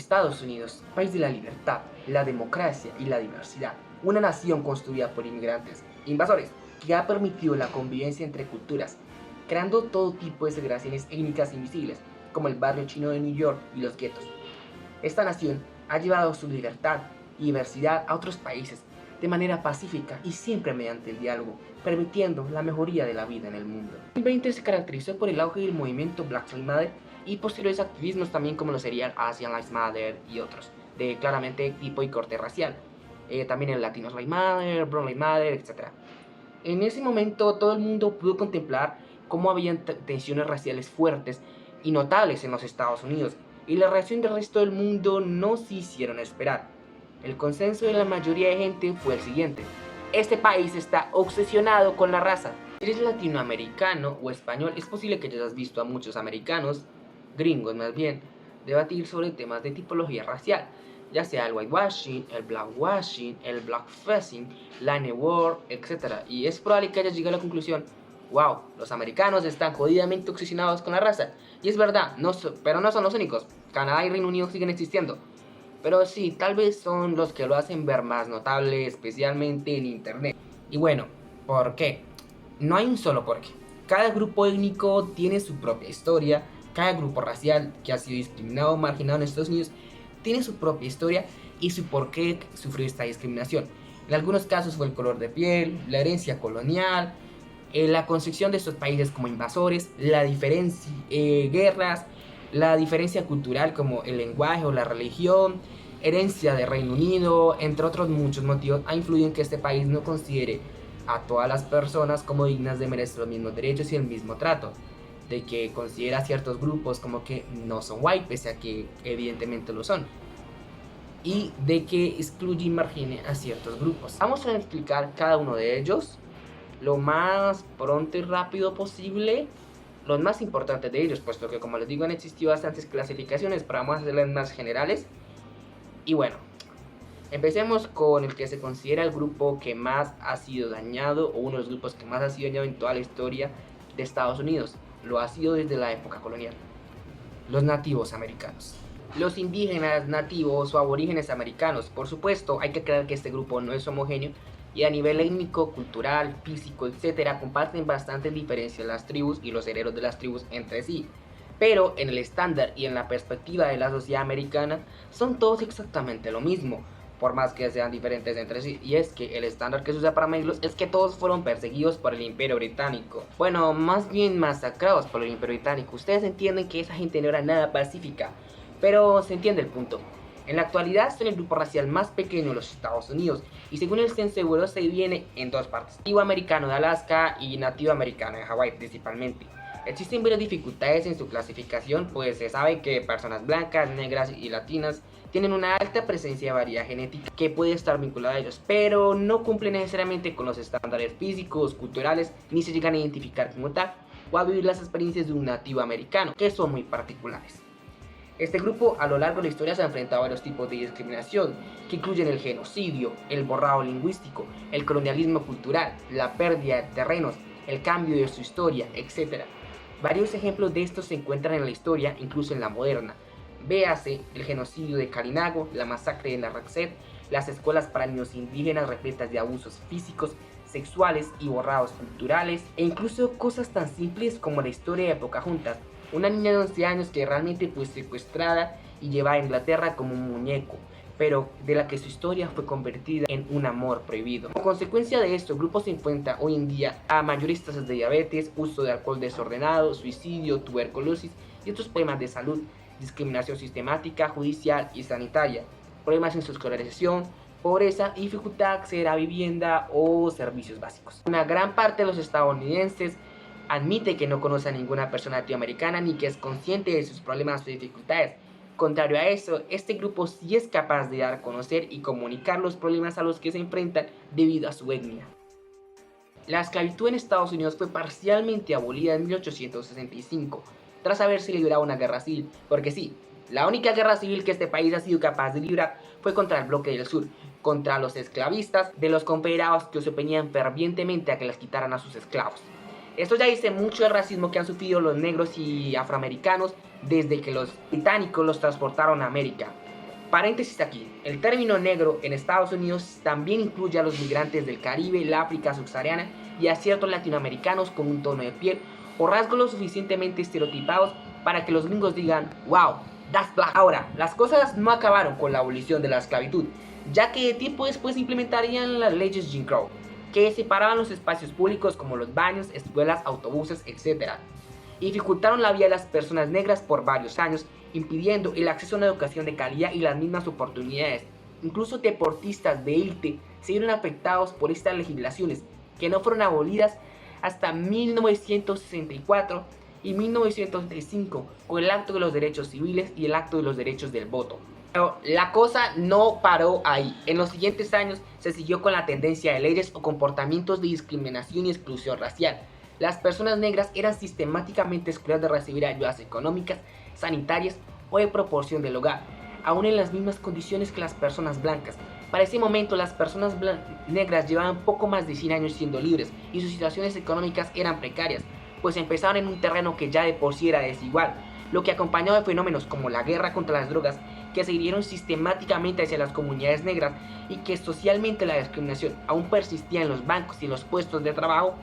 Estados Unidos, país de la libertad, la democracia y la diversidad. Una nación construida por inmigrantes, invasores, que ha permitido la convivencia entre culturas, creando todo tipo de segregaciones étnicas invisibles, como el barrio chino de New York y los guetos. Esta nación ha llevado su libertad y diversidad a otros países de manera pacífica y siempre mediante el diálogo, permitiendo la mejoría de la vida en el mundo. El 2020 se caracterizó por el auge del movimiento Black Lives Matter y posteriores activismos también como lo serían Asian Lives Matter y otros, de claramente tipo y corte racial. También el Latinos Lives Matter, Brown Lives Matter, etc. En ese momento todo el mundo pudo contemplar cómo habían tensiones raciales fuertes y notables en los Estados Unidos, y la reacción del resto del mundo no se hicieron esperar. El consenso de la mayoría de gente fue el siguiente: este país está obsesionado con la raza. Si eres latinoamericano o español, es posible que hayas visto a muchos americanos, gringos más bien, debatir sobre temas de tipología racial, ya sea el whitewashing, el blackwashing, el blackfacing, la N-word, etc. Y es probable que hayas llegado a la conclusión: wow, los americanos están jodidamente obsesionados con la raza. Y es verdad, pero no son los únicos. Canadá y Reino Unido siguen existiendo. Pero sí, tal vez son los que lo hacen ver más notable, especialmente en internet. Y bueno, ¿por qué? No hay un solo por qué. Cada grupo étnico tiene su propia historia. Cada grupo racial que ha sido discriminado o marginado en Estados Unidos tiene su propia historia y su por qué sufrió esta discriminación. En algunos casos fue el color de piel, la herencia colonial, la concepción de estos países como invasores, la diferencia, guerras, la diferencia cultural como el lenguaje o la religión, herencia de Reino Unido, entre otros muchos motivos, ha influido en que este país no considere a todas las personas como dignas de merecer los mismos derechos y el mismo trato, de que considera a ciertos grupos como que no son white, pese a que evidentemente lo son, y de que excluye y margine a ciertos grupos. Vamos a explicar cada uno de ellos lo más pronto y rápido posible, los más importantes de ellos, puesto que como les digo han existido bastantes clasificaciones, pero vamos a hacerlas más generales. Y bueno, empecemos con el que se considera el grupo que más ha sido dañado, o uno de los grupos que más ha sido dañado en toda la historia de Estados Unidos. Lo ha sido desde la época colonial: los nativos americanos. Los indígenas, nativos o aborígenes americanos. Por supuesto, hay que aclarar que este grupo no es homogéneo y a nivel étnico, cultural, físico, etc. comparten bastantes diferencias las tribus y los herederos de las tribus entre sí. Pero en el estándar y en la perspectiva de la sociedad americana son todos exactamente lo mismo, por más que sean diferentes entre sí. Y es que el estándar que se usa para medirlos es que todos fueron perseguidos por el Imperio Británico. Bueno, más bien masacrados por el Imperio Británico. Ustedes entienden que esa gente no era nada pacífica, pero se entiende el punto. En la actualidad son el grupo racial más pequeño de los Estados Unidos y según el censo europeo se divide en dos partes: nativo americano de Alaska y nativo americano de Hawái principalmente. Existen varias dificultades en su clasificación, pues se sabe que personas blancas, negras y latinas tienen una alta presencia de variedad genética que puede estar vinculada a ellos, pero no cumplen necesariamente con los estándares físicos, culturales, ni se llegan a identificar como tal o a vivir las experiencias de un nativo americano, que son muy particulares. Este grupo a lo largo de la historia se ha enfrentado a varios tipos de discriminación, que incluyen el genocidio, el borrado lingüístico, el colonialismo cultural, la pérdida de terrenos, el cambio de su historia, etc. Varios ejemplos de estos se encuentran en la historia, incluso en la moderna. Véase el genocidio de Kalinago, la masacre de Narragansett, las escuelas para niños indígenas repletas de abusos físicos, sexuales y borrados culturales, e incluso cosas tan simples como la historia de Pocahontas, una niña de 11 años que realmente fue secuestrada y llevada a Inglaterra como un muñeco, pero de la que su historia fue convertida en un amor prohibido. Como consecuencia de esto, el grupo se enfrenta hoy en día a mayores tasas de diabetes, uso de alcohol desordenado, suicidio, tuberculosis y otros problemas de salud, discriminación sistemática, judicial y sanitaria, problemas en su escolarización, pobreza y dificultad de acceder a vivienda o servicios básicos. Una gran parte de los estadounidenses admite que no conoce a ninguna persona latinoamericana ni que es consciente de sus problemas o dificultades. Contrario a eso, este grupo sí es capaz de dar a conocer y comunicar los problemas a los que se enfrentan debido a su etnia. La esclavitud en Estados Unidos fue parcialmente abolida en 1865, tras haberse librado una guerra civil, porque sí, la única guerra civil que este país ha sido capaz de librar fue contra el bloque del sur, contra los esclavistas de los confederados que se oponían fervientemente a que les quitaran a sus esclavos. Esto ya dice mucho del racismo que han sufrido los negros y afroamericanos desde que los británicos los transportaron a América. Paréntesis aquí, el término negro en Estados Unidos también incluye a los migrantes del Caribe, el África subsahariana y a ciertos latinoamericanos con un tono de piel o rasgos lo suficientemente estereotipados para que los gringos digan, wow, that's black. Ahora, las cosas no acabaron con la abolición de la esclavitud, ya que tiempo después implementarían las leyes Jim Crow, que separaban los espacios públicos como los baños, escuelas, autobuses, etc. Y dificultaron la vida de las personas negras por varios años, impidiendo el acceso a una educación de calidad y las mismas oportunidades. Incluso deportistas de élite se vieron afectados por estas legislaciones, que no fueron abolidas hasta 1964 y 1965, con el Acto de los Derechos Civiles y el Acto de los Derechos del Voto. Pero la cosa no paró ahí. En los siguientes años se siguió con la tendencia de leyes o comportamientos de discriminación y exclusión racial. Las personas negras eran sistemáticamente excluidas de recibir ayudas económicas, sanitarias o de proporción del hogar, aún en las mismas condiciones que las personas blancas. Para ese momento las personas negras llevaban poco más de 100 años siendo libres y sus situaciones económicas eran precarias, pues empezaban en un terreno que ya de por sí era desigual, lo que acompañó de fenómenos como la guerra contra las drogas que se dirigieron sistemáticamente hacia las comunidades negras y que socialmente la discriminación aún persistía en los bancos y en los puestos de trabajo.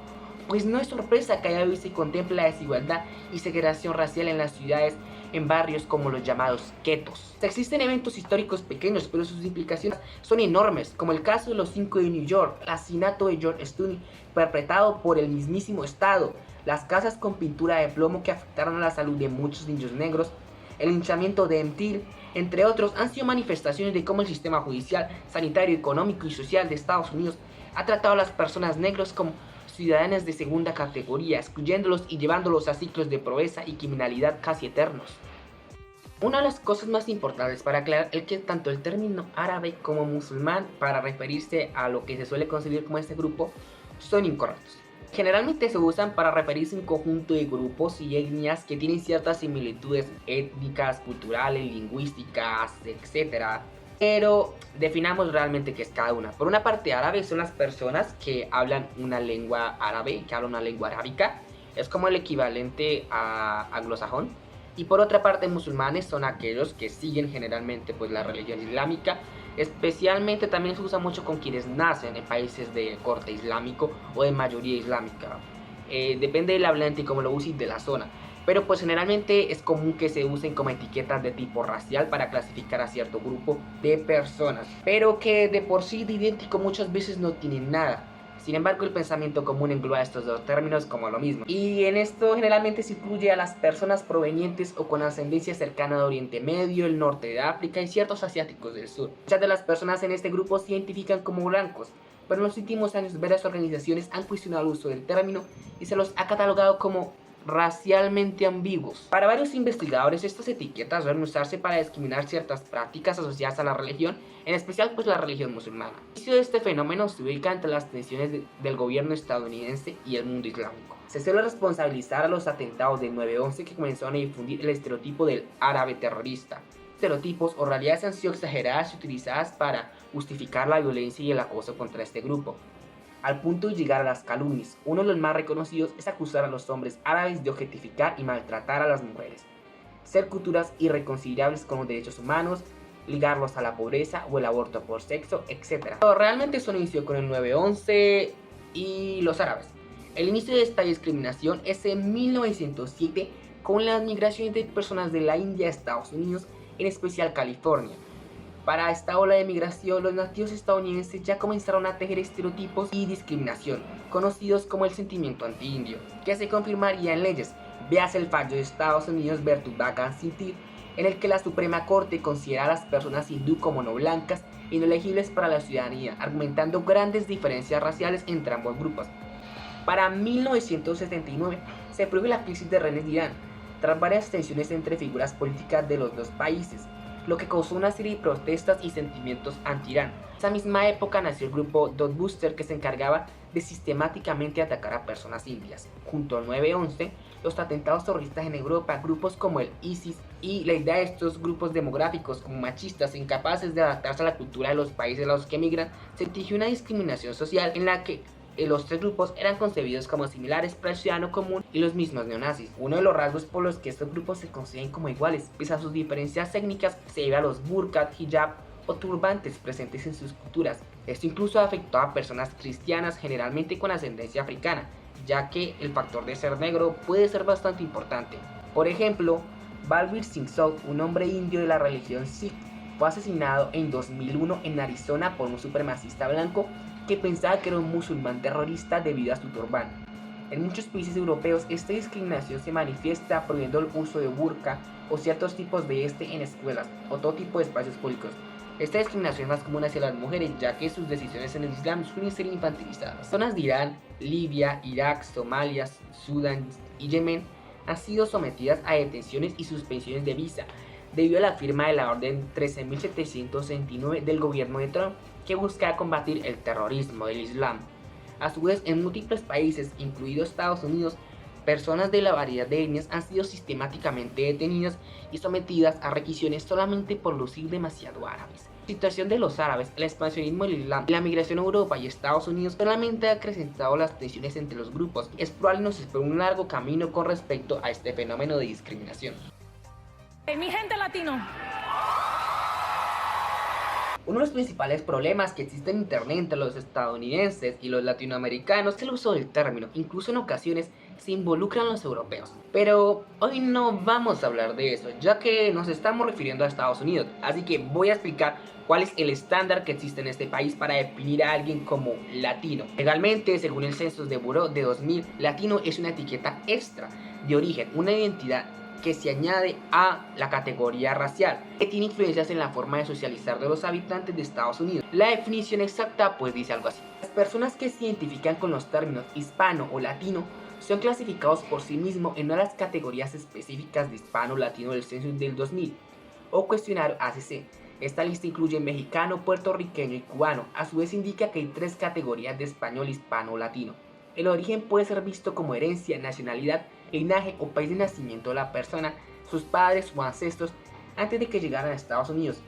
Pues no es sorpresa que hoy se contemple la desigualdad y segregación racial en las ciudades, en barrios como los llamados guetos. Existen eventos históricos pequeños, pero sus implicaciones son enormes, como el caso de los 5 de New York, el asesinato de George Floyd perpetrado por el mismísimo Estado, las casas con pintura de plomo que afectaron a la salud de muchos niños negros, el linchamiento de Emmett Till, entre otros, han sido manifestaciones de cómo el sistema judicial, sanitario, económico y social de Estados Unidos ha tratado a las personas negras como ciudadanas de segunda categoría, excluyéndolos y llevándolos a ciclos de pobreza y criminalidad casi eternos. Una de las cosas más importantes para aclarar es que tanto el término árabe como musulmán para referirse a lo que se suele concebir como este grupo son incorrectos. Generalmente se usan para referirse a un conjunto de grupos y etnias que tienen ciertas similitudes étnicas, culturales, lingüísticas, etc. Pero definamos realmente qué es cada una. Por una parte, árabe son las personas que hablan una lengua árabe, que hablan una lengua arábica. Es como el equivalente a anglosajón. Y por otra parte, musulmanes son aquellos que siguen generalmente pues, la religión islámica. Especialmente también se usa mucho con quienes nacen en países de corte islámico o de mayoría islámica. Depende del hablante y cómo lo use y de la zona. Pero pues generalmente es común que se usen como etiquetas de tipo racial para clasificar a cierto grupo de personas, pero que de por sí de idéntico muchas veces no tienen nada. Sin embargo, el pensamiento común engloba estos dos términos como lo mismo. Y en esto generalmente se incluye a las personas provenientes o con ascendencia cercana de Oriente Medio, el norte de África y ciertos asiáticos del sur. Muchas de las personas en este grupo se identifican como blancos, pero en los últimos años varias organizaciones han cuestionado el uso del término y se los ha catalogado como racialmente ambiguos. Para varios investigadores, estas etiquetas deben usarse para discriminar ciertas prácticas asociadas a la religión, en especial pues la religión musulmana. El inicio de este fenómeno se ubica entre las tensiones del gobierno estadounidense y el mundo islámico. Se suele responsabilizar a los atentados del 9/11 que comenzaron a difundir el estereotipo del árabe terrorista. Estereotipos o realidades han sido exageradas y utilizadas para justificar la violencia y el acoso contra este grupo, al punto de llegar a las calumnias. Uno de los más reconocidos es acusar a los hombres árabes de objetificar y maltratar a las mujeres, ser culturas irreconciliables con los derechos humanos, ligarlos a la pobreza o el aborto por sexo, etc. Pero realmente eso inició con el 9/11 y los árabes. El inicio de esta discriminación es en 1907 con las migraciones de personas de la India a Estados Unidos, en especial California. Para esta ola de migración, los nativos estadounidenses ya comenzaron a tejer estereotipos y discriminación, conocidos como el sentimiento anti-indio, que se confirmaría en leyes. Véase el fallo de Estados Unidos versus Bhagat Singh, en el que la Suprema Corte considera a las personas hindú como no blancas y no elegibles para la ciudadanía, argumentando grandes diferencias raciales entre ambos grupos. Para 1979 se produjo la crisis de rehenes de Irán, tras varias tensiones entre figuras políticas de los dos países, lo que causó una serie de protestas y sentimientos anti-Irán. En esa misma época nació el grupo Dotbuster, que se encargaba de sistemáticamente atacar a personas indias. Junto al 9/11, los atentados terroristas en Europa, grupos como el ISIS y la idea de estos grupos demográficos como machistas incapaces de adaptarse a la cultura de los países a los que emigran, se tejió una discriminación social en la que los tres grupos eran concebidos como similares para el ciudadano común y los mismos neonazis. Uno de los rasgos por los que estos grupos se consiguen como iguales, pese a sus diferencias técnicas, se debe a los burqas, hijab o turbantes presentes en sus culturas. Esto incluso afectó a personas cristianas generalmente con ascendencia africana, ya que el factor de ser negro puede ser bastante importante. Por ejemplo, Balbir Singh Sood, un hombre indio de la religión Sikh, fue asesinado en 2001 en Arizona por un supremacista blanco que pensaba que era un musulmán terrorista debido a su turbán. En muchos países europeos esta discriminación se manifiesta prohibiendo el uso de burka o ciertos tipos de este en escuelas o todo tipo de espacios públicos. Esta discriminación es más común hacia las mujeres, ya que sus decisiones en el Islam suelen ser infantilizadas. Zonas de Irán, Libia, Irak, Somalia, Sudán y Yemen han sido sometidas a detenciones y suspensiones de visa debido a la firma de la Orden 13.729 del gobierno de Trump, que busca combatir el terrorismo del Islam. A su vez, en múltiples países, incluidos Estados Unidos, personas de la variedad de etnias han sido sistemáticamente detenidas y sometidas a requisiciones solamente por lucir demasiado árabes. La situación de los árabes, el expansionismo del Islam y la migración a Europa y Estados Unidos solamente ha acrecentado las tensiones entre los grupos. Es probable que nos espera un largo camino con respecto a este fenómeno de discriminación. Mi gente latino. Uno de los principales problemas que existe en internet entre los estadounidenses y los latinoamericanos es el uso del término. Incluso en ocasiones se involucran los europeos. Pero hoy no vamos a hablar de eso, ya que nos estamos refiriendo a Estados Unidos. Así que voy a explicar cuál es el estándar que existe en este país para definir a alguien como latino. Legalmente, según el Census de Bureau de 2000, latino es una etiqueta extra de origen, una identidad que se añade a la categoría racial, que tiene influencias en la forma de socializar de los habitantes de Estados Unidos. La definición exacta pues dice algo así: las personas que se identifican con los términos hispano o latino son clasificados por sí mismos en una de las categorías específicas de hispano o latino del Census del 2000 o cuestionario ACC. Esta lista incluye mexicano, puertorriqueño y cubano. A su vez indica que hay tres categorías de español, hispano o latino. El origen puede ser visto como herencia, nacionalidad, linaje o país de nacimiento de la persona, sus padres o ancestros antes de que llegaran a Estados Unidos.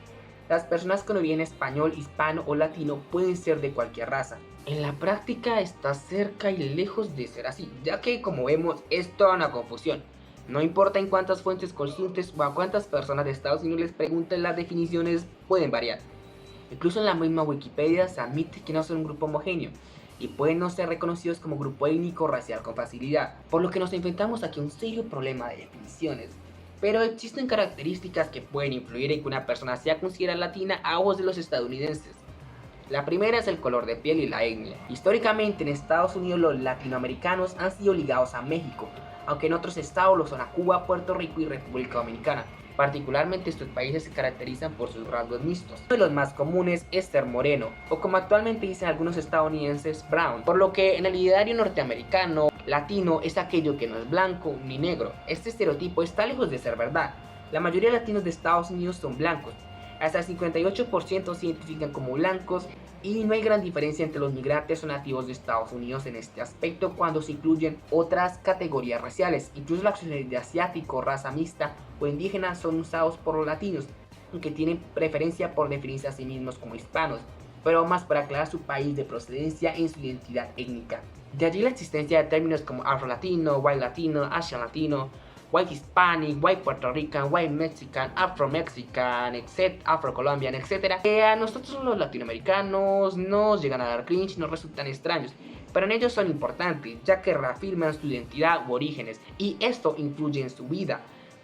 Las personas con origen español, hispano o latino pueden ser de cualquier raza. En la práctica está cerca y lejos de ser así, ya que como vemos es toda una confusión. No importa en cuántas fuentes consultes o a cuántas personas de Estados Unidos les pregunten, las definiciones pueden variar. Incluso en la misma Wikipedia se admite que no son un grupo homogéneo y pueden no ser reconocidos como grupo étnico o racial con facilidad, por lo que nos enfrentamos aquí a un serio problema de definiciones. Pero existen características que pueden influir en que una persona sea considerada latina a ojos de los estadounidenses. La primera es el color de piel y la etnia. Históricamente en Estados Unidos los latinoamericanos han sido ligados a México, aunque en otros estados lo son a Cuba, Puerto Rico y República Dominicana. Particularmente estos países se caracterizan por sus rasgos mixtos. Uno de los más comunes es ser moreno, o como actualmente dicen algunos estadounidenses, brown, por lo que en el ideario norteamericano, latino es aquello que no es blanco ni negro. Este estereotipo está lejos de ser verdad. La mayoría de latinos de Estados Unidos son blancos. Hasta el 58% se identifican como blancos y no hay gran diferencia entre los migrantes o nativos de Estados Unidos en este aspecto cuando se incluyen otras categorías raciales. Incluso la opción de asiático, raza mixta o indígena son usados por los latinos, aunque tienen preferencia por definirse a sí mismos como hispanos, pero más para aclarar su país de procedencia en su identidad étnica. De allí la existencia de términos como afro-latino, white latino, asian latino, white hispanic, white Puerto Rican, white Mexican, afro-mexican, afro-colombian, etc. Que a nosotros los latinoamericanos nos llegan a dar cringe y nos resultan extraños, pero en ellos son importantes, ya que reafirman su identidad u orígenes, y esto influye en su vida,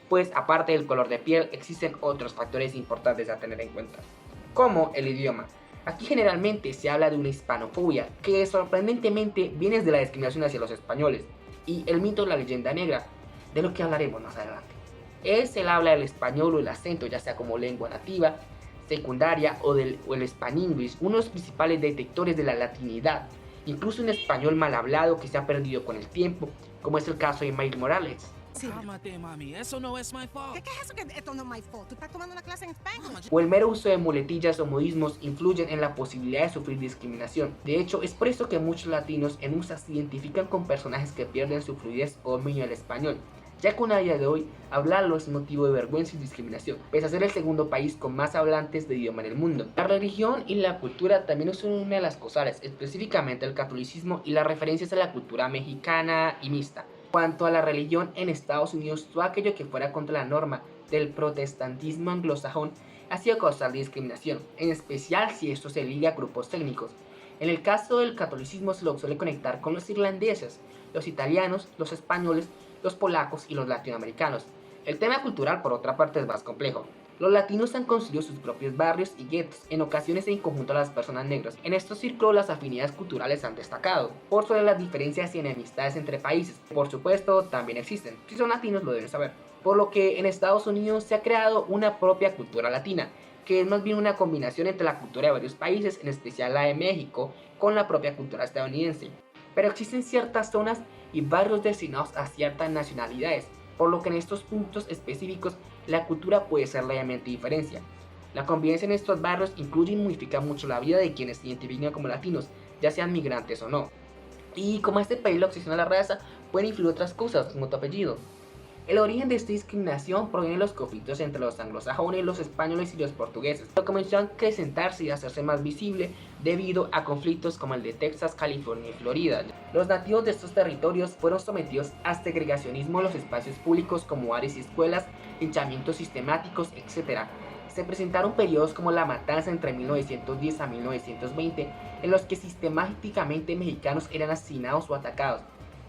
pues aparte del color de piel existen otros factores importantes a tener en cuenta, como el idioma. Aquí generalmente se habla de una hispanofobia, que sorprendentemente viene de la discriminación hacia los españoles, y el mito de la leyenda negra, de lo que hablaremos más adelante. Es el habla del español o el acento, ya sea como lengua nativa, secundaria o el Span English, uno de los principales detectores de la latinidad, incluso un español mal hablado que se ha perdido con el tiempo, como es el caso de Miles Morales. Sí. Cálmate, mami, eso no es my fault. ¿Qué es eso que esto no es my fault? ¿Tú estás tomando una clase en Spanglish? O el mero uso de muletillas o modismos influyen en la posibilidad de sufrir discriminación. De hecho, es por eso que muchos latinos en USA se identifican con personajes que pierden su fluidez o dominio del español, ya que a día de hoy hablarlo es motivo de vergüenza y discriminación, pese a ser el segundo país con más hablantes de idioma en el mundo. La religión y la cultura también son una de las causales, específicamente el catolicismo y las referencias a la cultura mexicana y mixta. Cuanto a la religión en Estados Unidos, todo aquello que fuera contra la norma del protestantismo anglosajón ha sido causal de discriminación, en especial si esto se liga a grupos técnicos. En el caso del catolicismo se lo suele conectar con los irlandeses, los italianos, los españoles, los polacos y los latinoamericanos. El tema cultural, por otra parte, es más complejo. Los latinos han construido sus propios barrios y guetos, en ocasiones en conjunto a las personas negras. En estos círculos las afinidades culturales han destacado, por sobre las diferencias y enemistades entre países. Por supuesto, también existen. Si son latinos lo deben saber. Por lo que en Estados Unidos se ha creado una propia cultura latina, que es más bien una combinación entre la cultura de varios países, en especial la de México, con la propia cultura estadounidense. Pero existen ciertas zonas y barrios destinados a ciertas nacionalidades, por lo que en estos puntos específicos la cultura puede ser levemente diferente. La convivencia en estos barrios incluye y modifica mucho la vida de quienes se identifican como latinos, ya sean migrantes o no. Y como este país lo obsesiona la raza, pueden influir otras cosas como tu apellido. El origen de esta discriminación proviene de los conflictos entre los anglosajones, los españoles y los portugueses, que comenzó a acrecentarse y a hacerse más visible debido a conflictos como el de Texas, California y Florida. Los nativos de estos territorios fueron sometidos a segregacionismo en los espacios públicos como bares y escuelas, linchamientos sistemáticos, etc. Se presentaron periodos como la matanza entre 1910 a 1920, en los que sistemáticamente mexicanos eran asesinados o atacados.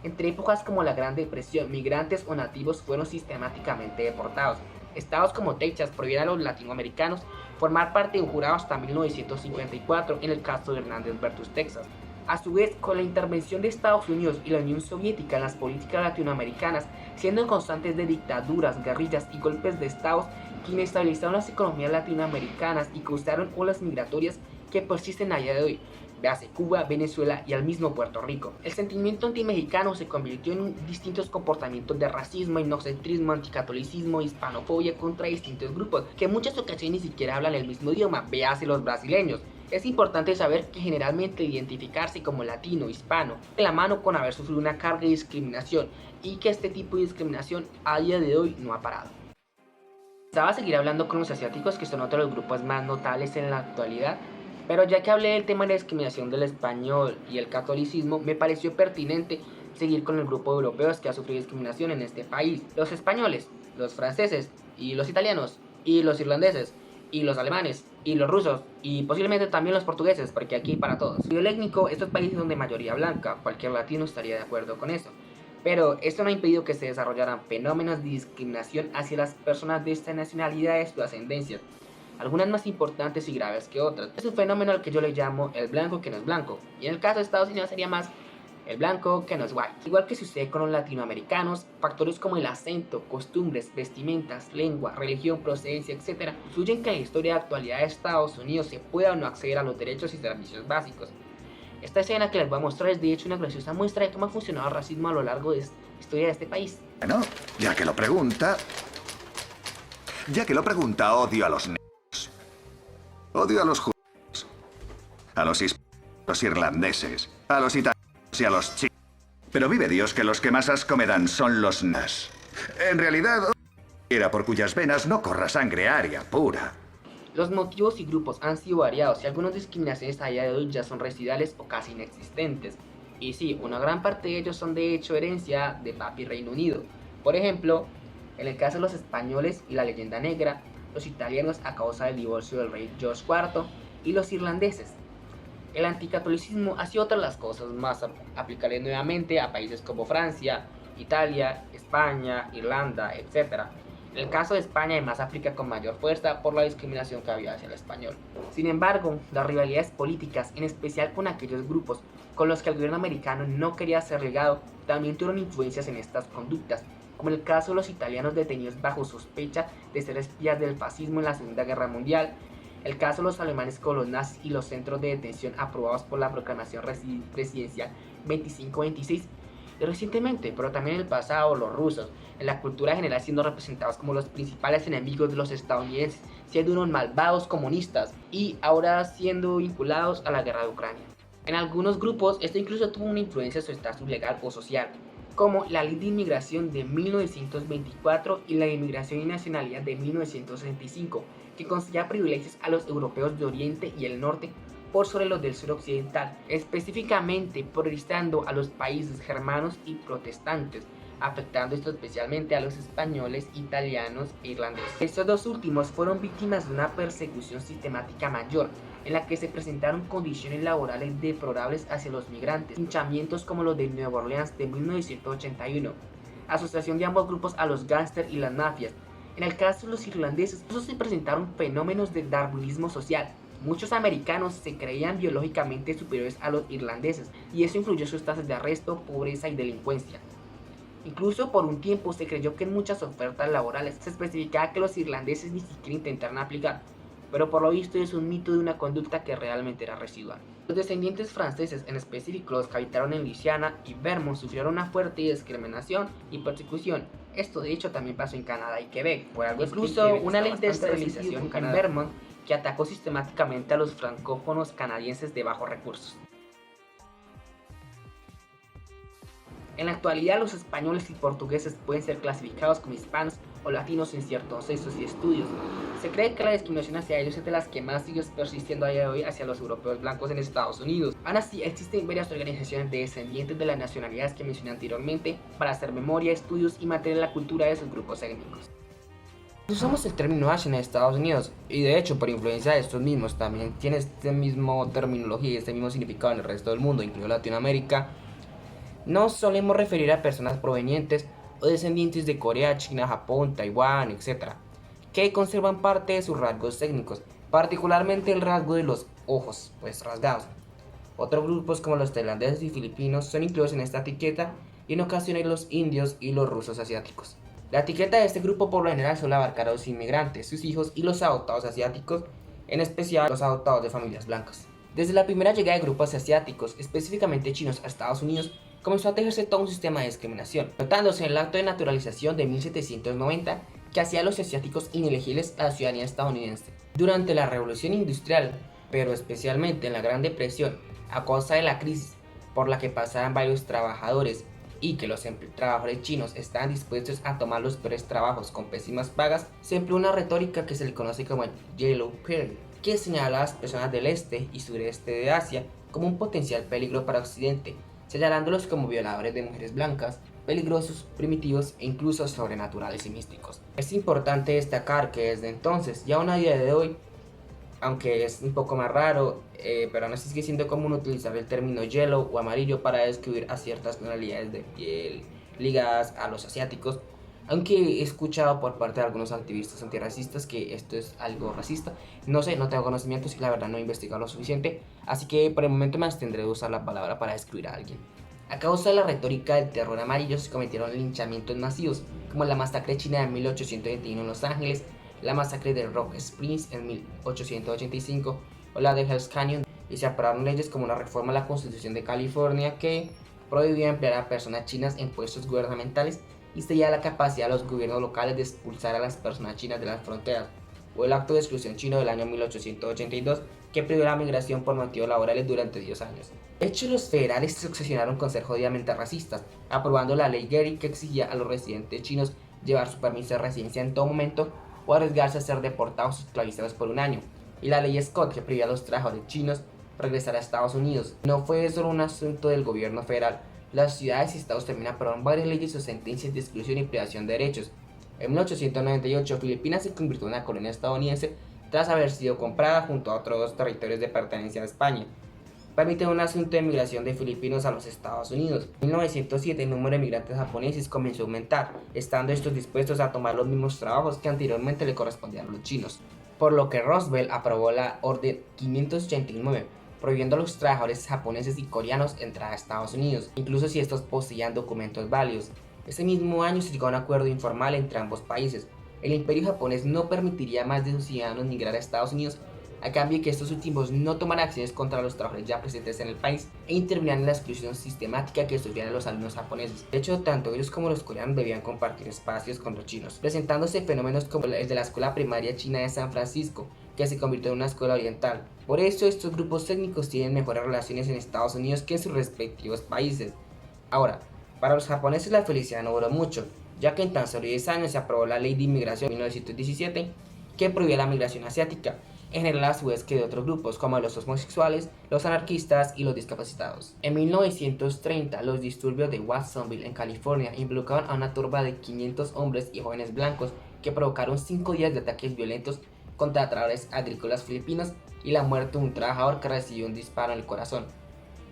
Entre épocas como la Gran Depresión, migrantes o nativos fueron sistemáticamente deportados. Estados como Texas prohibieron a los latinoamericanos formar parte de un jurado hasta 1954 en el caso de Hernández versus Texas. A su vez, con la intervención de Estados Unidos y la Unión Soviética en las políticas latinoamericanas, siendo constantes de dictaduras, guerrillas y golpes de estados que inestabilizaron las economías latinoamericanas y causaron olas migratorias que persisten a día de hoy, véase Cuba, Venezuela y al mismo Puerto Rico. El sentimiento antimexicano se convirtió en distintos comportamientos de racismo, etnocentrismo, anticatolicismo, hispanofobia contra distintos grupos que en muchas ocasiones ni siquiera hablan el mismo idioma, véase los brasileños. Es importante saber que generalmente identificarse como latino, hispano, de la mano con haber sufrido una carga de discriminación y que este tipo de discriminación a día de hoy no ha parado. Pensaba seguir hablando con los asiáticos, que son otro de los grupos más notables en la actualidad, pero ya que hablé del tema de la discriminación del español y el catolicismo, me pareció pertinente seguir con el grupo de europeos que ha sufrido discriminación en este país. Los españoles, los franceses y los italianos y los irlandeses y los alemanes y los rusos y posiblemente también los portugueses, porque aquí para todos. Nivel étnico, estos países son de mayoría blanca, cualquier latino estaría de acuerdo con eso. Pero esto no ha impedido que se desarrollaran fenómenos de discriminación hacia las personas de estas nacionalidades o ascendencias, algunas más importantes y graves que otras. Es un fenómeno al que yo le llamo el blanco que no es blanco, y en el caso de Estados Unidos sería más el blanco que no es white. Igual que sucede con los latinoamericanos, factores como el acento, costumbres, vestimentas, lengua, religión, procedencia, etc. influyen que en la historia de actualidad de Estados Unidos se pueda o no acceder a los derechos y servicios básicos. Esta escena que les voy a mostrar es de hecho una graciosa muestra de cómo ha funcionado el racismo a lo largo de la historia de este país. Bueno, ya que lo pregunta, odio a los negros. Odio a los judíos, a los hispanos, a los irlandeses, a los italianos y a los chinos. Pero vive Dios que los que más asco me dan son los nas. En realidad, era por cuyas venas no corra sangre aria pura. Los motivos y grupos han sido variados y algunas discriminaciones a día de hoy ya son residuales o casi inexistentes. Y sí, una gran parte de ellos son de hecho herencia de Papi Reino Unido. Por ejemplo, en el caso de los españoles y la leyenda negra, los italianos a causa del divorcio del rey George IV y los irlandeses. El anticatolicismo ha sido otra de las cosas más aplicables nuevamente a países como Francia, Italia, España, Irlanda, etc. En el caso de España además aplica con mayor fuerza por la discriminación que había hacia el español. Sin embargo, las rivalidades políticas, en especial con aquellos grupos con los que el gobierno americano no quería ser legado, también tuvieron influencias en estas conductas, como el caso de los italianos detenidos bajo sospecha de ser espías del fascismo en la Segunda Guerra Mundial, el caso de los alemanes con los nazis y los centros de detención aprobados por la proclamación presidencial 2526, y recientemente, pero también en el pasado, los rusos, en la cultura general siendo representados como los principales enemigos de los estadounidenses, siendo unos malvados comunistas y ahora siendo vinculados a la guerra de Ucrania. En algunos grupos esto incluso tuvo una influencia en su estatus legal o social. como la Ley de Inmigración de 1924 y la de Inmigración y Nacionalidad de 1965, que concedía privilegios a los europeos de Oriente y el Norte por sobre los del sur occidental, específicamente priorizando a los países germanos y protestantes, afectando esto especialmente a los españoles, italianos e irlandeses. Estos dos últimos fueron víctimas de una persecución sistemática mayor, en la que se presentaron condiciones laborales deplorables hacia los migrantes, linchamientos como los de Nueva Orleans de 1981, asociación de ambos grupos a los gángsters y las mafias. En el caso de los irlandeses, se presentaron fenómenos de darwinismo social. Muchos americanos se creían biológicamente superiores a los irlandeses y eso influyó en sus tasas de arresto, pobreza y delincuencia. Incluso por un tiempo se creyó que en muchas ofertas laborales se especificaba que los irlandeses ni siquiera intentaron aplicar, pero por lo visto es un mito de una conducta que realmente era residual. Los descendientes franceses, en específico los que habitaron en Luisiana y Vermont, sufrieron una fuerte discriminación y persecución. Esto de hecho también pasó en Canadá y Quebec. Por algo incluso una ley de esterilización en Vermont que atacó sistemáticamente a los francófonos canadienses de bajos recursos. En la actualidad los españoles y portugueses pueden ser clasificados como hispanos o latinos en ciertos censos y estudios. Se cree que la discriminación hacia ellos es de las que más sigue persistiendo a día de hoy hacia los europeos blancos en Estados Unidos. Aún así, existen varias organizaciones de descendientes de las nacionalidades que mencioné anteriormente para hacer memoria, estudios y mantener la cultura de sus grupos étnicos. Usamos el término Asian en Estados Unidos y de hecho por influencia de estos mismos también tiene este mismo terminología y este mismo significado en el resto del mundo, incluido Latinoamérica. No solemos referir a personas provenientes o descendientes de Corea, China, Japón, Taiwán, etc., que conservan parte de sus rasgos étnicos, particularmente el rasgo de los ojos, pues rasgados. Otros grupos como los tailandeses y filipinos son incluidos en esta etiqueta y en ocasiones los indios y los rusos asiáticos. La etiqueta de este grupo por lo general suele abarcar a los inmigrantes, sus hijos y los adoptados asiáticos, en especial los adoptados de familias blancas. Desde la primera llegada de grupos asiáticos, específicamente chinos, a Estados Unidos, comenzó a tejerse todo un sistema de discriminación, notándose en el acto de naturalización de 1790 que hacía a los asiáticos inelegibles a la ciudadanía estadounidense. Durante la Revolución Industrial, pero especialmente en la Gran Depresión, a causa de la crisis por la que pasaban varios trabajadores y que los trabajadores chinos estaban dispuestos a tomar los peores trabajos con pésimas pagas, se empleó una retórica que se le conoce como el Yellow Peril, que señala a las personas del este y sureste de Asia como un potencial peligro para Occidente, señalándolos como violadores de mujeres blancas, peligrosos, primitivos e incluso sobrenaturales y místicos. Es importante destacar que desde entonces, y aún a día de hoy, aunque es un poco más raro, pero aún así sigue siendo común utilizar el término yellow o amarillo para describir a ciertas tonalidades de piel ligadas a los asiáticos, aunque he escuchado por parte de algunos activistas antirracistas que esto es algo racista. No sé, no tengo conocimientos y la verdad no he investigado lo suficiente, así que por el momento me abstendré de usar la palabra para describir a alguien. A causa de la retórica del terror amarillo se cometieron linchamientos masivos, como la masacre china de 1821 en Los Ángeles, la masacre de Rock Springs en 1885 o la de Hell's Canyon, y se aprobaron leyes como la reforma a la Constitución de California que prohibía emplear a personas chinas en puestos gubernamentales y sellaba la capacidad de los gobiernos locales de expulsar a las personas chinas de las fronteras, o el acto de exclusión chino del año 1882 que prohibió la migración por motivos laborales durante 10 años. De hecho, los federales se obsesionaron con ser jodidamente racistas, aprobando la ley Gary que exigía a los residentes chinos llevar su permiso de residencia en todo momento o arriesgarse a ser deportados o esclavizados por un año, y la ley Scott que prohibía a los trabajadores chinos regresar a Estados Unidos. No fue solo un asunto del gobierno federal, las ciudades y estados también aprobaron varias leyes o sentencias de exclusión y privación de derechos. En 1898 Filipinas se convirtió en una colonia estadounidense tras haber sido comprada junto a otros territorios de pertenencia a España. Permite un asunto de migración de filipinos a los Estados Unidos. En 1907 el número de migrantes japoneses comenzó a aumentar, estando estos dispuestos a tomar los mismos trabajos que anteriormente le correspondían a los chinos, por lo que Roosevelt aprobó la Orden 589, prohibiendo a los trabajadores japoneses y coreanos entrar a Estados Unidos, incluso si estos poseían documentos válidos. Ese mismo año se llegó a un acuerdo informal entre ambos países. El imperio japonés no permitiría a más de sus ciudadanos migrar a Estados Unidos, a cambio de que estos últimos no tomaran acciones contra los trabajadores ya presentes en el país e intervinieran en la exclusión sistemática que sufrían los alumnos japoneses. De hecho, tanto ellos como los coreanos debían compartir espacios con los chinos, presentándose fenómenos como el de la escuela primaria china de San Francisco, que se convirtió en una escuela oriental. Por eso estos grupos étnicos tienen mejores relaciones en Estados Unidos que en sus respectivos países. Ahora, Para los japoneses la felicidad no duró mucho, ya que en tan solo 10 años se aprobó la Ley de Inmigración de 1917, que prohibía la migración asiática, en general a su vez que de otros grupos como los homosexuales, los anarquistas y los discapacitados. En 1930, los disturbios de Watsonville en California involucraron a una turba de 500 hombres y jóvenes blancos que provocaron 5 días de ataques violentos contra trabajadores agrícolas filipinos y la muerte de un trabajador que recibió un disparo en el corazón.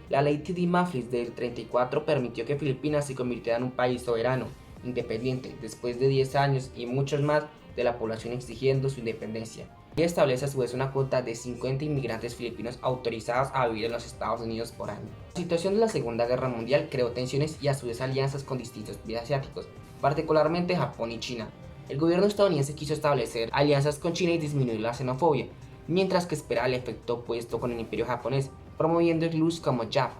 La ley T.D. del 34 permitió que Filipinas se convirtiera en un país soberano, independiente, después de 10 años y muchos más de la población exigiendo su independencia. Y establece a su vez una cuota de 50 inmigrantes filipinos autorizados a vivir en los Estados Unidos por año. La situación de la Segunda Guerra Mundial creó tensiones y a su vez alianzas con distintos países asiáticos, particularmente Japón y China. El gobierno estadounidense quiso establecer alianzas con China y disminuir la xenofobia, mientras que esperaba el efecto opuesto con el imperio japonés, promoviendo el luz como JAF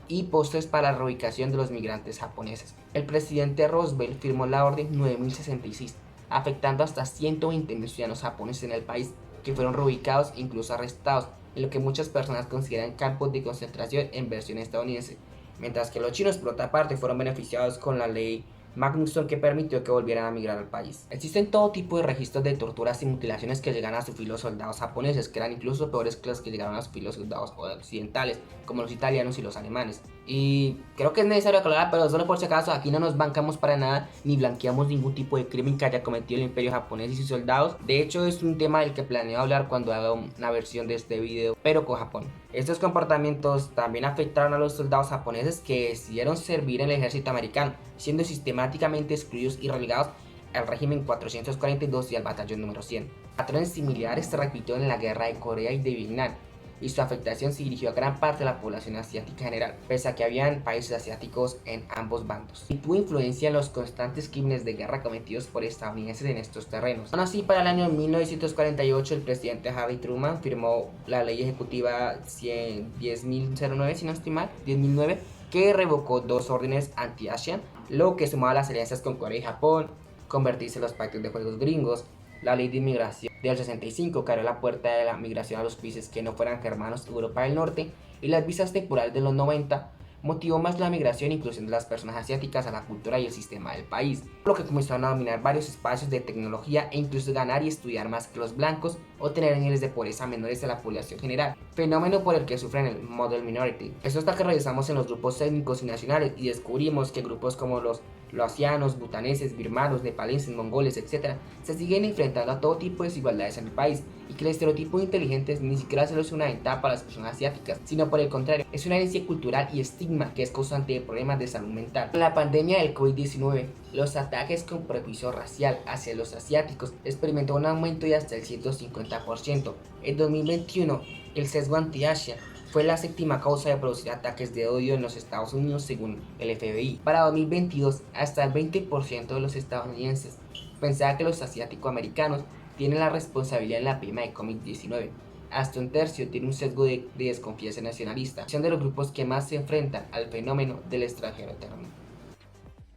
y postres para la reubicación de los migrantes japoneses. El presidente Roosevelt firmó la Orden 9066, afectando hasta 120.000 ciudadanos japoneses en el país, que fueron reubicados e incluso arrestados, en lo que muchas personas consideran campos de concentración en versión estadounidense, mientras que los chinos por otra parte fueron beneficiados con la ley Magnuson, que permitió que volvieran a migrar al país. Existen todo tipo de registros de torturas y mutilaciones que llegan a sufrir los soldados japoneses, que eran incluso peores que los que llegaron a sufrir los soldados occidentales, como los italianos y los alemanes. Y creo que es necesario aclarar, pero solo por si acaso, aquí no nos bancamos para nada, ni blanqueamos ningún tipo de crimen que haya cometido el imperio japonés y sus soldados. De hecho, es un tema del que planeo hablar cuando haga una versión de este video, pero con Japón. Estos comportamientos también afectaron a los soldados japoneses que decidieron servir en el ejército americano, siendo sistemáticamente excluidos y relegados al régimen 442 y al batallón número 100. Patrones similares se repitieron en la guerra de Corea y de Vietnam, y su afectación se dirigió a gran parte de la población asiática en general, pese a que habían países asiáticos en ambos bandos, y tuvo influencia en los constantes crímenes de guerra cometidos por estadounidenses en estos terrenos. Aún así, para el año 1948, el presidente Harry Truman firmó la ley ejecutiva 10.009, si no estoy mal, 10.009, que revocó 2 órdenes anti-Asia, lo que sumaba las alianzas con Corea y Japón, convertirse en los pactos de juegos gringos, la ley de inmigración del 65 que abrió la puerta de la migración a los países que no fueran germanos de Europa del Norte, y las visas temporales de los 90 motivó más la migración e inclusión de las personas asiáticas a la cultura y el sistema del país, por lo que comenzaron a dominar varios espacios de tecnología e incluso ganar y estudiar más que los blancos o tener niveles de pobreza menores a la población general, fenómeno por el que sufren el Model Minority. Eso hasta que revisamos en los grupos étnicos y nacionales y descubrimos que grupos como los laosianos, butaneses, birmanos, nepaleses, mongoles, etc. se siguen enfrentando a todo tipo de desigualdades en el país, y que el estereotipo de inteligentes ni siquiera solo es una ventaja para las personas asiáticas, sino por el contrario, es una herencia cultural y estigma que es causante de problemas de salud mental. En la pandemia del COVID-19, los ataques con prejuicio racial hacia los asiáticos experimentó un aumento de hasta el 150%. En 2021, el sesgo anti-Asia fue la séptima causa de producir ataques de odio en los Estados Unidos según el FBI. Para 2022, hasta el 20% de los estadounidenses pensaba que los asiático-americanos tienen la responsabilidad en la epidemia de COVID-19. Hasta un tercio tiene un sesgo de desconfianza nacionalista. Son de los grupos que más se enfrentan al fenómeno del extranjero eterno.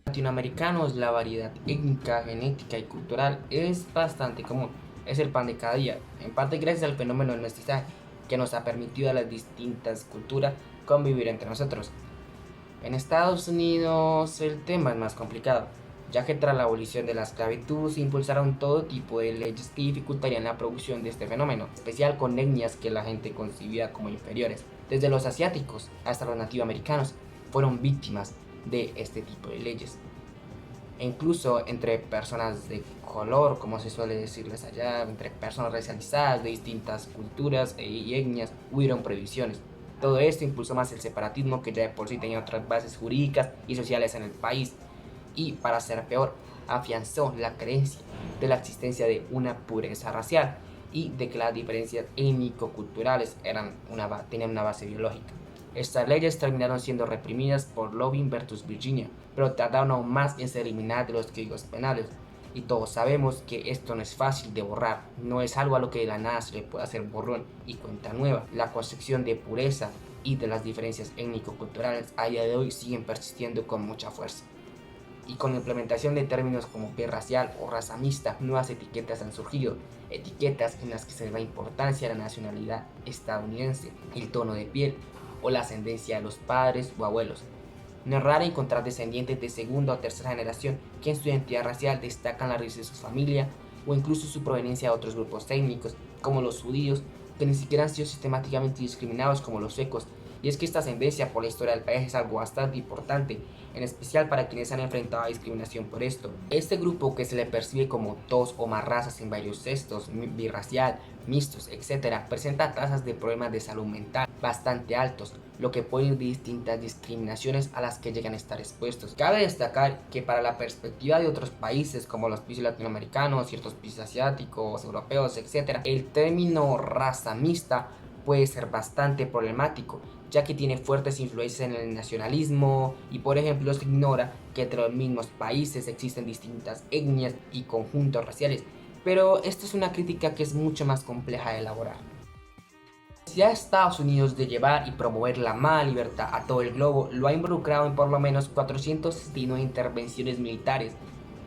Latinoamericanos, la variedad étnica, genética y cultural es bastante común. Es el pan de cada día, en parte gracias al fenómeno del mestizaje, que nos ha permitido a las distintas culturas convivir entre nosotros. En Estados Unidos el tema es más complicado, ya que tras la abolición de la esclavitud se impulsaron todo tipo de leyes que dificultarían la producción de este fenómeno, en especial con etnias que la gente concibía como inferiores. Desde los asiáticos hasta los nativoamericanos fueron víctimas de este tipo de leyes. E incluso entre personas de color, como se suele decirles allá, entre personas racializadas de distintas culturas y etnias, hubieron prohibiciones. Todo esto impulsó más el separatismo, que ya de por sí tenía otras bases jurídicas y sociales en el país, y para ser peor, afianzó la creencia de la existencia de una pureza racial y de que las diferencias étnico-culturales tenían una base biológica. Estas leyes terminaron siendo reprimidas por Loving versus Virginia, pero tardaron aún más en ser eliminadas de los códigos penales. Y todos sabemos que esto no es fácil de borrar, no es algo a lo que de la nada se le puede hacer borrón y cuenta nueva. La concepción de pureza y de las diferencias étnico-culturales a día de hoy siguen persistiendo con mucha fuerza. Y con la implementación de términos como birracial o raza mixta, nuevas etiquetas han surgido, etiquetas en las que se le da importancia a la nacionalidad estadounidense, el tono de piel o la ascendencia de los padres o abuelos. No es raro encontrar descendientes de segunda o tercera generación que en su identidad racial destacan la raíz de su familia o incluso su proveniencia de otros grupos étnicos, como los judíos, que ni siquiera han sido sistemáticamente discriminados como los suecos. Y es que esta ascendencia por la historia del país es algo bastante importante, en especial para quienes han enfrentado a discriminación por esto. Este grupo, que se le percibe como dos o más razas en varios cestos, birracial, mixtos, etc., presenta tasas de problemas de salud mental bastante altos, lo que puede ir de distintas discriminaciones a las que llegan a estar expuestos. Cabe destacar que para la perspectiva de otros países como los países latinoamericanos, ciertos países asiáticos, europeos, etc., el término raza mixta puede ser bastante problemático, ya que tiene fuertes influencias en el nacionalismo y, por ejemplo, se ignora que entre los mismos países existen distintas etnias y conjuntos raciales, pero esto es una crítica que es mucho más compleja de elaborar. La necesidad de Estados Unidos de llevar y promover la mala libertad a todo el globo lo ha involucrado en por lo menos 469 intervenciones militares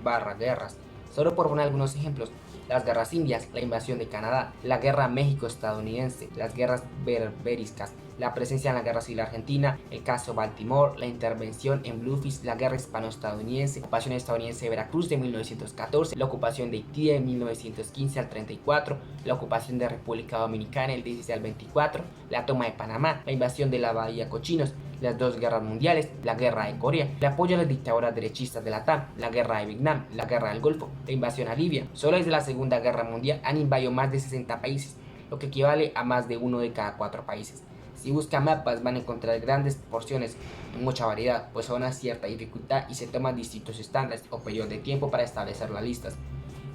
/ guerras. Solo por poner algunos ejemplos: las guerras indias, la invasión de Canadá, la guerra México-estadounidense, las guerras berberiscas, la presencia en la guerra civil argentina, el caso Baltimore, la intervención en Bluefields, la guerra hispano-estadounidense, la ocupación estadounidense de Veracruz de 1914, la ocupación de Haití de 1915 al 34, la ocupación de República Dominicana del 16 al 24, la toma de Panamá, la invasión de la Bahía Cochinos, las dos guerras mundiales, la guerra de Corea, el apoyo a las dictaduras derechistas de la TAM, la guerra de Vietnam, la guerra del Golfo, la invasión a Libia. Solo desde la Segunda Guerra Mundial han invadido más de 60 países, lo que equivale a más de uno de cada 4 países. Si buscan mapas van a encontrar grandes porciones y mucha variedad, pues son una cierta dificultad y se toman distintos estándares o periodos de tiempo para establecer las listas.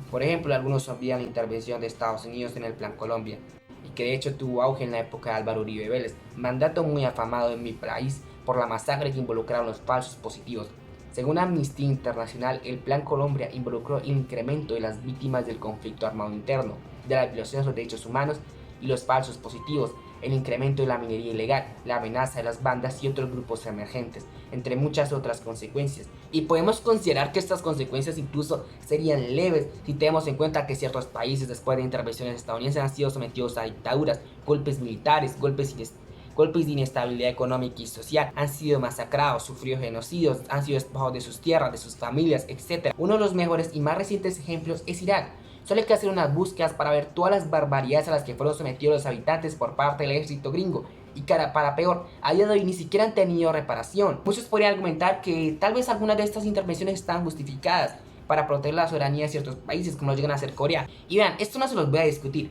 Por ejemplo, algunos olvidan la intervención de Estados Unidos en el Plan Colombia, y que de hecho tuvo auge en la época de Álvaro Uribe Vélez, mandato muy afamado en mi país por la masacre que involucraron los falsos positivos. Según Amnistía Internacional, el Plan Colombia involucró el incremento de las víctimas del conflicto armado interno, de las violaciones de los derechos humanos y los falsos positivos, el incremento de la minería ilegal, la amenaza de las bandas y otros grupos emergentes, entre muchas otras consecuencias. Y podemos considerar que estas consecuencias incluso serían leves si tenemos en cuenta que ciertos países después de intervenciones estadounidenses han sido sometidos a dictaduras, golpes militares, golpes de inestabilidad económica y social, han sido masacrados, sufrido genocidios, han sido despojados de sus tierras, de sus familias, etc. Uno de los mejores y más recientes ejemplos es Irak. Solo hay que hacer unas búsquedas para ver todas las barbaridades a las que fueron sometidos los habitantes por parte del ejército gringo. Y para peor, a día de hoy ni siquiera han tenido reparación. Muchos podrían argumentar que tal vez algunas de estas intervenciones están justificadas para proteger la soberanía de ciertos países, como lo llegan a hacer Corea. Y vean, esto no se los voy a discutir.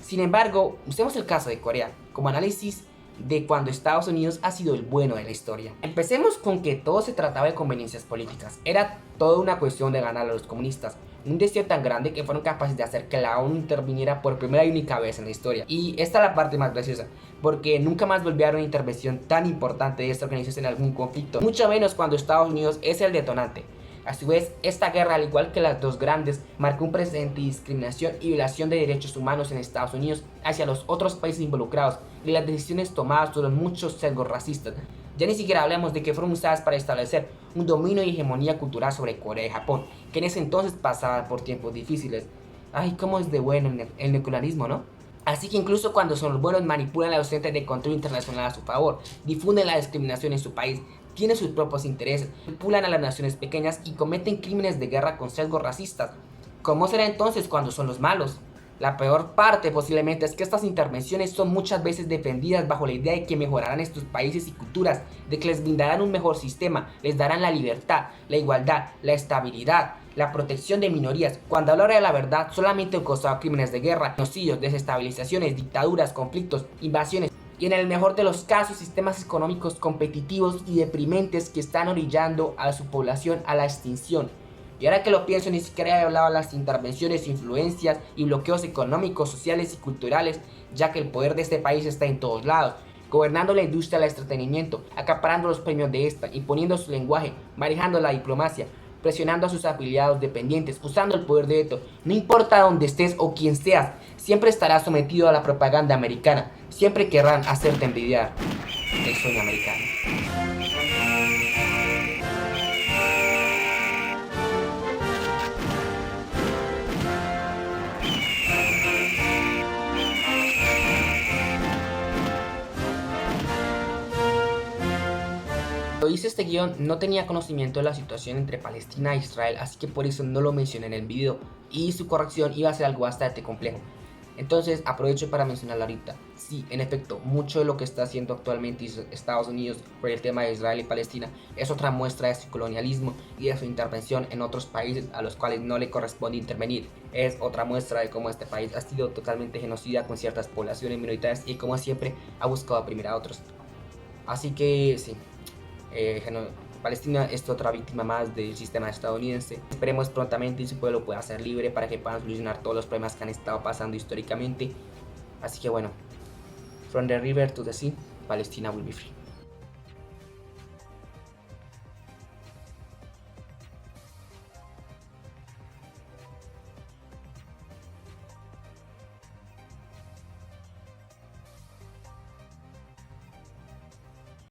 Sin embargo, usemos el caso de Corea como análisis de cuando Estados Unidos ha sido el bueno de la historia. Empecemos con que todo se trataba de conveniencias políticas. Era toda una cuestión de ganar a los comunistas. Un deseo tan grande que fueron capaces de hacer que la ONU interviniera por primera y única vez en la historia. Y esta es la parte más graciosa, porque nunca más volvió a haber una intervención tan importante de esta organización en algún conflicto, mucho menos cuando Estados Unidos es el detonante. A su vez, esta guerra, al igual que las dos grandes, marcó un precedente de discriminación y violación de derechos humanos en Estados Unidos hacia los otros países involucrados, y las decisiones tomadas tuvieron muchos sesgos racistas. Ya ni siquiera hablamos de que fueron usadas para establecer un dominio y hegemonía cultural sobre Corea y Japón, que en ese entonces pasaban por tiempos difíciles. Ay, cómo es de bueno el neocolonialismo, ¿no? Así que incluso cuando son los buenos manipulan a los entes de control internacional a su favor, difunden la discriminación en su país, tienen sus propios intereses, manipulan a las naciones pequeñas y cometen crímenes de guerra con sesgos racistas. ¿Cómo será entonces cuando son los malos? La peor parte posiblemente es que estas intervenciones son muchas veces defendidas bajo la idea de que mejorarán estos países y culturas, de que les brindarán un mejor sistema, les darán la libertad, la igualdad, la estabilidad, la protección de minorías, cuando a la hora de la verdad solamente han causado crímenes de guerra, genocidios, desestabilizaciones, dictaduras, conflictos, invasiones y en el mejor de los casos sistemas económicos competitivos y deprimentes que están orillando a su población a la extinción. Y ahora que lo pienso, ni siquiera he hablado de las intervenciones, influencias y bloqueos económicos, sociales y culturales, ya que el poder de este país está en todos lados, gobernando la industria del entretenimiento, acaparando los premios de esta, imponiendo su lenguaje, manejando la diplomacia, presionando a sus afiliados dependientes, usando el poder de veto. No importa dónde estés o quién seas, siempre estarás sometido a la propaganda americana, siempre querrán hacerte envidiar el sueño americano. Cuando hice este guión no tenía conocimiento de la situación entre Palestina e Israel, así que por eso no lo mencioné en el video y su corrección iba a ser algo bastante complejo. Entonces aprovecho para mencionarlo ahorita. Sí, en efecto, mucho de lo que está haciendo actualmente Estados Unidos por el tema de Israel y Palestina es otra muestra de su colonialismo y de su intervención en otros países a los cuales no le corresponde intervenir. Es otra muestra de cómo este país ha sido totalmente genocida con ciertas poblaciones minoritarias y como siempre ha buscado oprimir a otros. Así que sí, Palestina es otra víctima más del sistema estadounidense. Esperemos prontamente y su pueblo pueda ser libre para que puedan solucionar todos los problemas que han estado pasando históricamente. Así que bueno, from the river to the sea, Palestina will be free.